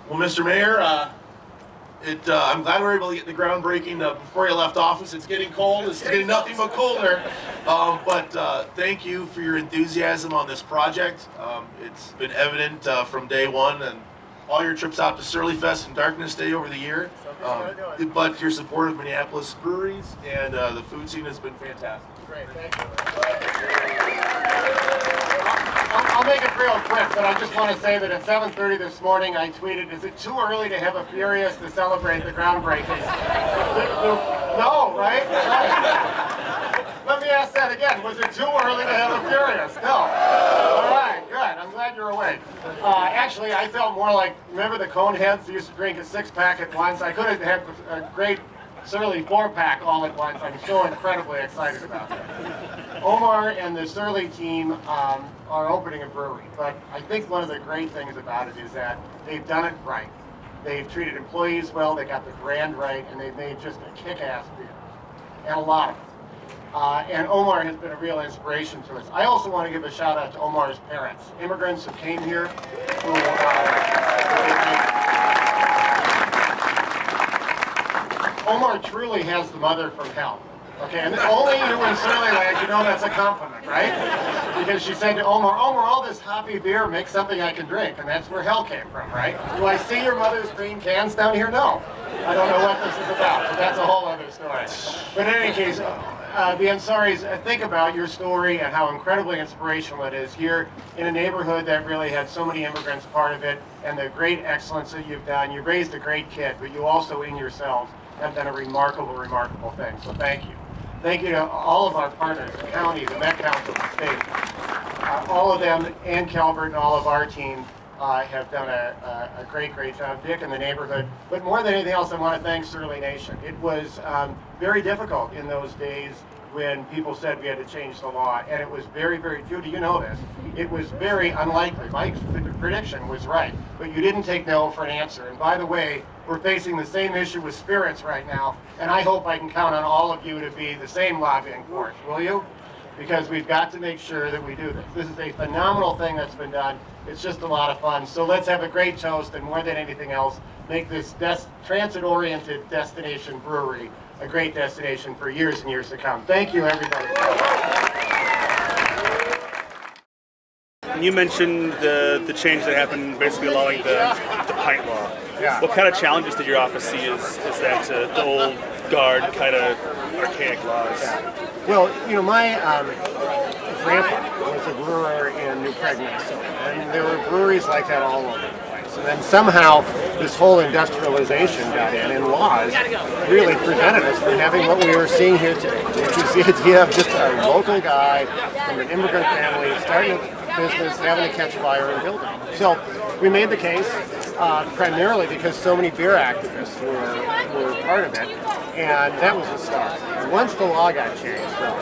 Well, Mr. Mayor, I'm glad we were able to get the groundbreaking before you left office. It's getting cold. It's getting nothing but colder. But thank you for your enthusiasm on this project. It's been evident from day one, and all your trips out to Surly Fest and Darkness Day over the year. But your support of Minneapolis breweries and the food scene has been fantastic. Great, thank you. I'll make it real quick, but I just want to say that at 7:30 this morning I tweeted, "Is it too early to have a Furious to celebrate the groundbreaking?" No, right? Let me ask that again. Was it too early to have a Furious? No. All right, good. I'm glad you're awake. Actually, I felt more like, remember the Coneheads who used to drink a 6-pack at once? I could have had a great Surly 4-pack all at once. I'm so incredibly excited about that. Omar and the Surly team are opening a brewery, but I think one of the great things about it is that they've done it right. They've treated employees well, they got the brand right, and they've made just a kick-ass beer, and a lot of it. And Omar has been a real inspiration to us. I also want to give a shout out to Omar's parents, immigrants who came here, who Omar truly has the mother from hell. Okay, and only you in Surlyland, you know that's a compliment, right? Because she said to Omar, all this hoppy beer makes something I can drink, and that's where hell came from, right? Do I see your mother's green cans down here? No. I don't know what this is about, but that's a whole other story. But in any case, the Ansaris, think about your story and how incredibly inspirational it is here in a neighborhood that really had so many immigrants part of it, and the great excellence that you've done. You raised a great kid, but you also in yourselves have done a remarkable, remarkable thing. So thank you. Thank you to all of our partners, the county, the Met Council, the state. All of them, and Calvert and all of our team have done a great, great job. Dick and the neighborhood. But more than anything else, I want to thank Surly Nation. It was very difficult in those days when people said we had to change the law. And it was very, very, Judy, you know this, it was very unlikely. Mike's prediction was right, but you didn't take no for an answer. And by the way, we're facing the same issue with spirits right now, and I hope I can count on all of you to be the same lobbying force, will you? Because we've got to make sure that we do this. This is a phenomenal thing that's been done. It's just a lot of fun. So let's have a great toast, and more than anything else, make this transit-oriented destination brewery a great destination for years and years to come. Thank you, everybody. You mentioned the change that happened, basically allowing the pint law. Yeah. What kind of challenges did your office see as that to the old guard kind of archaic laws? Well, you know, my grandpa was a brewer in New Prague, Minnesota, and there were breweries like that all over the place. And then somehow this whole industrialization got in, and laws really prevented us from having what we were seeing here today, which is the idea of just a local guy from an immigrant family starting a business, having to catch fire and building it. So we made the case primarily because so many beer activists were part of it, and that was the start. Once the law got changed, though,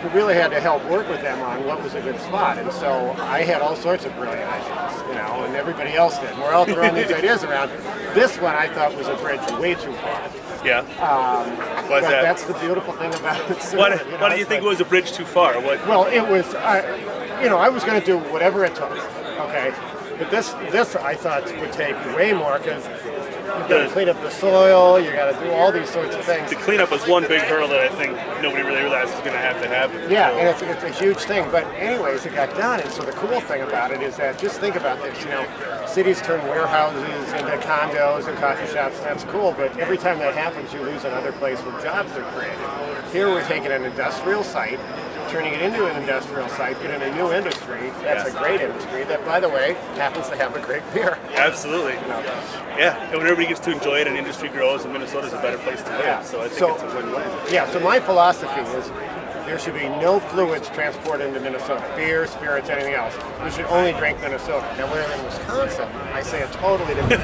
we really had to help work with them on what was a good spot. And so I had all sorts of brilliant ideas, you know, and everybody else did. We're all throwing these ideas around. This one I thought was a bridge way too far. Yeah. But that's the beautiful thing about it. Why do you think it was a bridge too far? Well, it was, I was going to do whatever it took, okay? But this I thought would take way more because you've got to clean up the soil, you got to do all these sorts of things. The cleanup was one big hurdle that I think nobody really realized was going to have to happen. Yeah, and it's a huge thing. But anyways, it got done. And so the cool thing about it is that, just think about this, you know, cities turn warehouses into condos and coffee shops, and that's cool. But every time that happens, you lose another place where jobs are created. Here we're taking an industrial site, turning it into an industrial site, but in a new industry. That's a great industry that, by the way, happens to have a great beer. Absolutely. Yeah, and when everybody gets to enjoy it and industry grows, and Minnesota's a better place to live. Yeah. So I think it's a win-win. Yeah, so my philosophy is there should be no fluids transported into Minnesota. Beer, spirits, anything else. We should only drink Minnesota. Now, when I'm in Wisconsin, I say a totally different